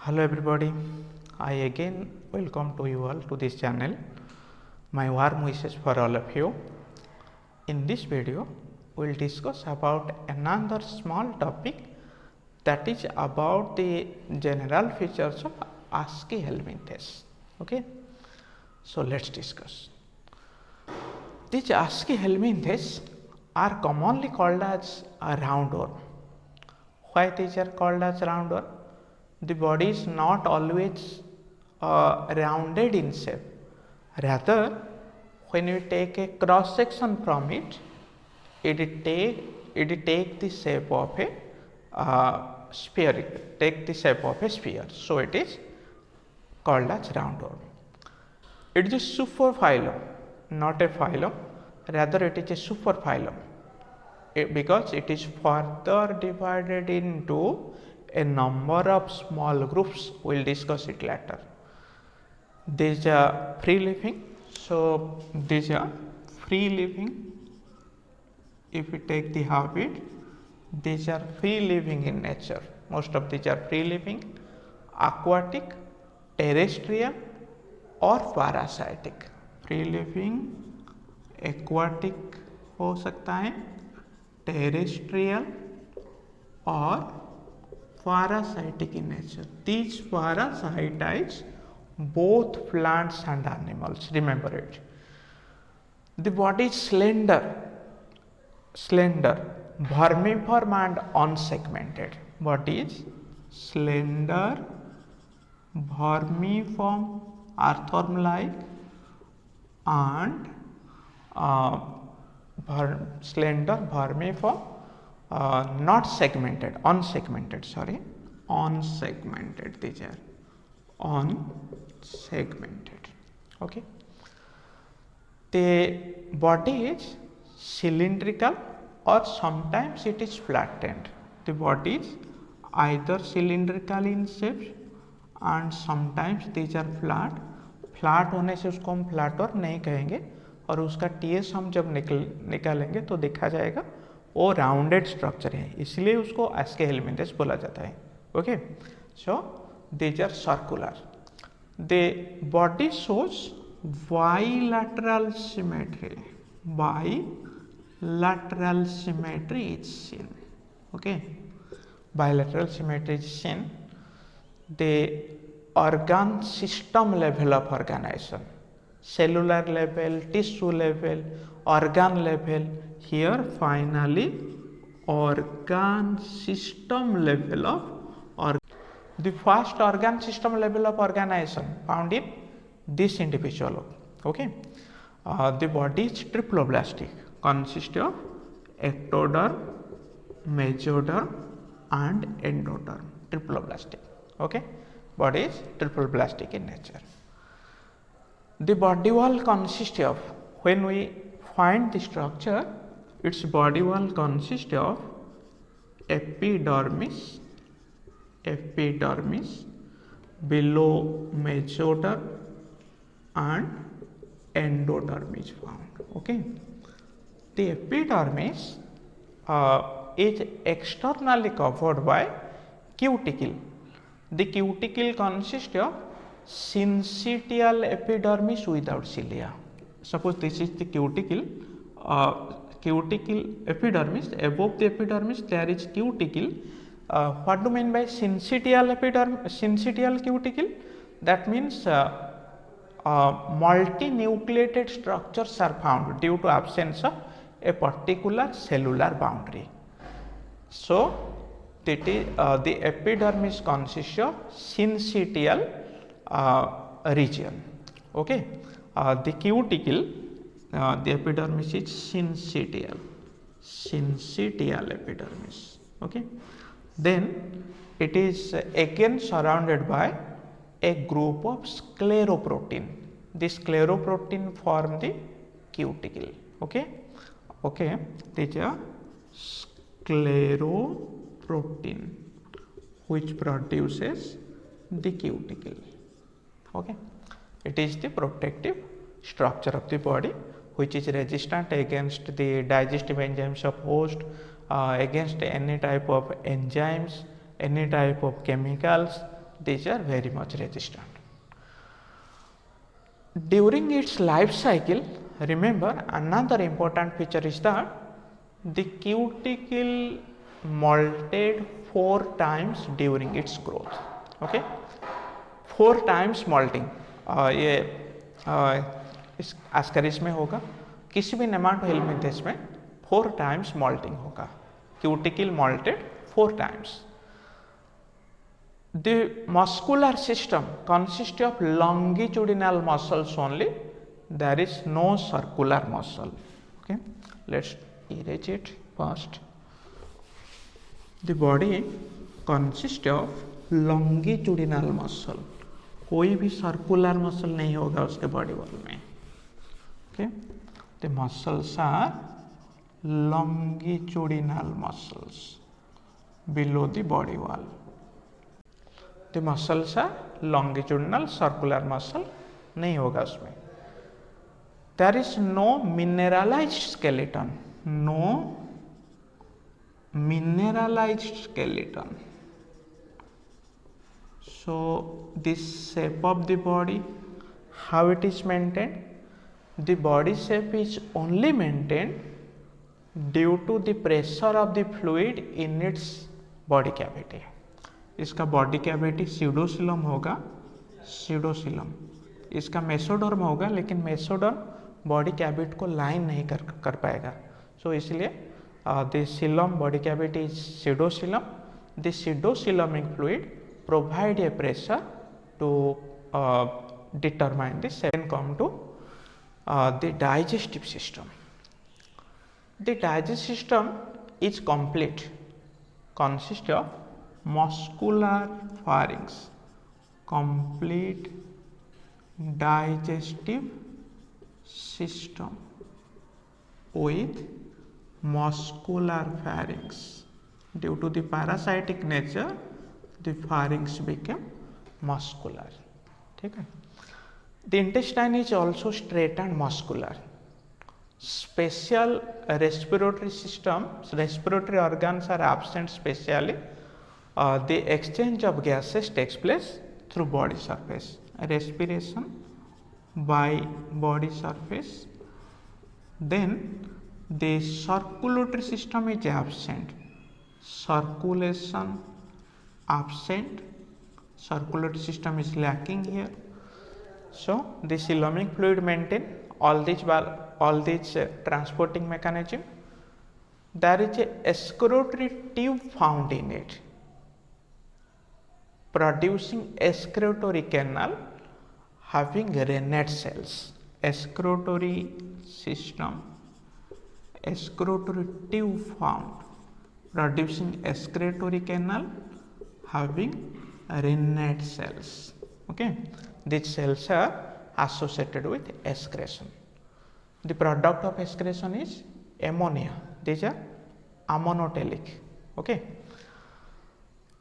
Hello everybody, I again welcome to you all to this channel. My warm wishes for all of you. In this video, we will discuss about another small topic that is about the general features of ASCII-Helmin test. Okay, so let's discuss. These ASCII-Helmin tests are commonly called as a roundworm. Why these are called as roundworm? The body is not always rounded in shape. Rather, when you take a cross section from it, it take the shape of a take the shape of a sphere. So it is called as roundworm. It is a superphylum, not a phylum. Rather, it is a superphylum because it is further divided into a number of small groups. We will discuss it later. These are free living. So these are free living. If we take the habit, these are free living in nature. Most of these are free living, aquatic, terrestrial or parasitic. Free living aquatic हो सकता है, terrestrial और parasitic in nature. These parasitize both plants and animals. Remember it. The body is slender, vermiform and unsegmented. Body is slender, vermiform, earthworm-like, and slender, vermiform, not segmented, unsegmented. These are unsegmented. Okay. The body is cylindrical or sometimes it is flattened. The body is either cylindrical in shape and sometimes these are flat. Flat होने से उसको हम flatter नहीं कहेंगे और उसका TS हम जब निकालेंगे तो देखा जाएगा वो राउंडेड स्ट्रक्चर है, इसलिए उसको ASCII-Helmin test बोला जाता है. Okay, so these are circular. The body shows bilateral symmetry. Bilateral symmetry is seen. Okay, bilateral symmetry is seen. The organ system level of organization, cellular level, tissue level, organ level. Here finally organ system level of the first organ system level of organization found in this individual. Okay, the body is triploblastic, consists of ectoderm, mesoderm and endoderm. Triploblastic. Okay, body is triploblastic in nature. The body wall consists of, when we find the structure, its body wall consists of epidermis, below mesoderm and endoderm is found. Okay, the epidermis is externally covered by cuticle. The cuticle consists of syncytial epidermis without cilia. Suppose this is the cuticle, cuticle epidermis. Above the epidermis there is cuticle. What do you mean by syncytial epidermis? Syncytial cuticle? That means multinucleated structures are found due to absence of a particular cellular boundary. So the epidermis consists of syncytial region. Okay, the cuticle, the epidermis is syncytial epidermis. Okay, then it is again surrounded by a group of scleroprotein. This scleroprotein form the cuticle. Okay, these are scleroprotein which produces the cuticle. Okay, it is the protective structure of the body which is resistant against the digestive enzymes of host, against any type of enzymes, any type of chemicals these are very much resistant. During its life cycle, remember another important feature is that the cuticle molted 4 times during its growth. Okay, 4 times molting. ये इस Ascaris में होगा, किसी भी नेमाटोहेल्मिंथेस में 4 times molting होगा. Cuticle molted 4 times. The muscular system consists of longitudinal muscles only. There is no circular muscle. Okay, let's erase it first. The body consists of longitudinal muscle. कोई भी सर्कुलर मसल नहीं होगा उसके body wall में. Okay, the muscles are longitudinal muscles below the body wall. The muscles are longitudinal, circular muscle नहीं होगा उसमें. There is no mineralized skeleton. No mineralized skeleton. So this shape of the body, how it is maintained? The body shape is only maintained due to the pressure of the fluid in its body cavity. इसका body cavity pseudocoelom होगा, pseudocoelom. इसका mesoderm होगा, लेकिन mesoderm body cavity को line नहीं कर पाएगा. So इसलिए the coelom body cavity is pseudocoelom. The pseudocoelomic fluid provide a pressure to determine the second come to the digestive system. The digestive system is complete, consist of muscular pharynx, complete digestive system with muscular pharynx. Due to the parasitic nature, the pharynx became muscular. ठीक है. The intestine is also straight and muscular. Special respiratory system, respiratory organs are absent specially. The exchange of gases takes place through body surface. Respiration by body surface. Then the circulatory system is absent. Circulation absent. Circulatory system is lacking here. So the coelomic fluid maintain all these transporting mechanism. There is a excretory tube found in it, producing excretory canal having rennet cells. Excretory system, excretory tube found, producing excretory canal having rennet cells. Okay, these cells are associated with excretion. The product of excretion is ammonia. These are ammonotelic. Okay,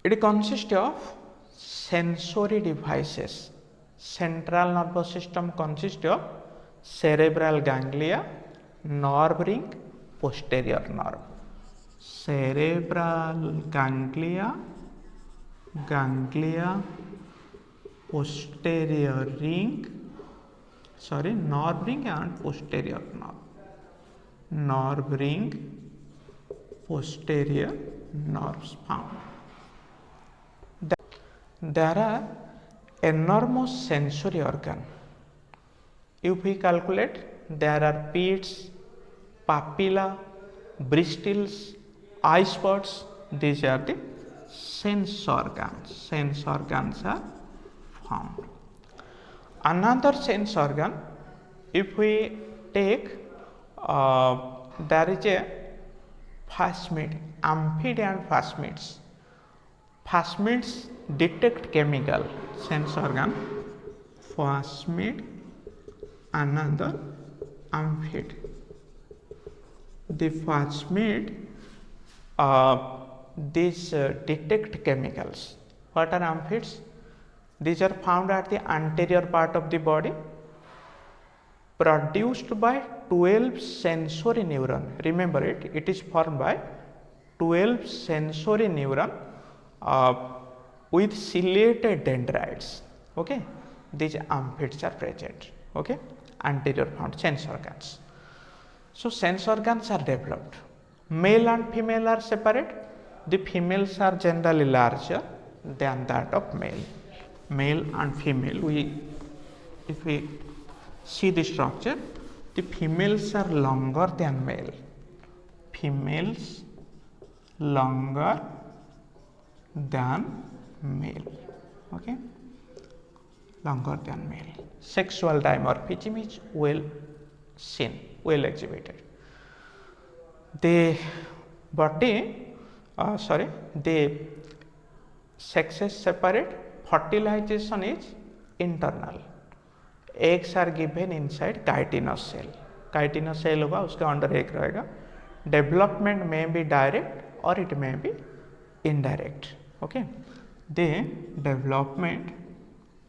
it consists of sensory devices. Central nervous system consists of cerebral ganglia, nerve ring, posterior nerve. Cerebral ganglia, posterior ring, nerve ring and posterior nerve. Nerve ring, posterior nerves found. There are enormous sensory organ. If we calculate, there are pits, papilla, bristles, eye spots. These are the sense organs. Sense organs are found. Another sense organ, if we take, there is a phasmid, amphid and phasmids. Phasmids detect chemical. Sense organ, phasmid, another amphid. The phasmid, these detect chemicals. What are amphids? These are found at the anterior part of the body, produced by 12 sensory neuron. Remember it is formed by 12 sensory neuron with ciliated dendrites. Okay, these amphids are present. Okay, anterior found sense organs. So sense organs are developed. Male and female are separate. The females are generally larger than that of male. Male and female, if we see the structure, the females are longer than male. Females longer than male. Okay, longer than male. Sexual dimorphism is well seen, well exhibited. The body, the sexes separate. Fertilization is internal. Eggs are given inside chitinous cell. Chitinous cell होगा, उसके अंदर egg रहेगा. Development may be direct or it may be indirect. Okay, the development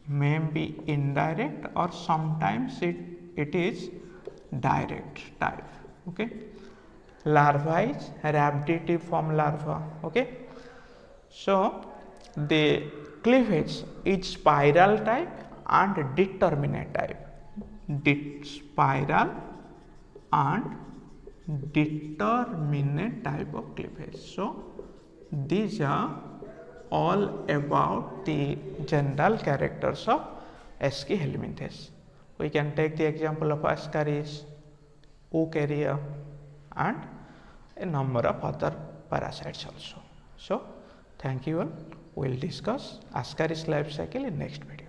may be indirect or sometimes it is direct type. Okay, larva is rhabditiform larva. Okay, so the cleavage is spiral type and determinate type. Spiral and determinate type of cleavage. So these are all about the general characters of Aschelminthes. We can take the example of Ascaris, Eukarya, and a number of other parasites also. So thank you all. We will discuss Ascaris life cycle in next video.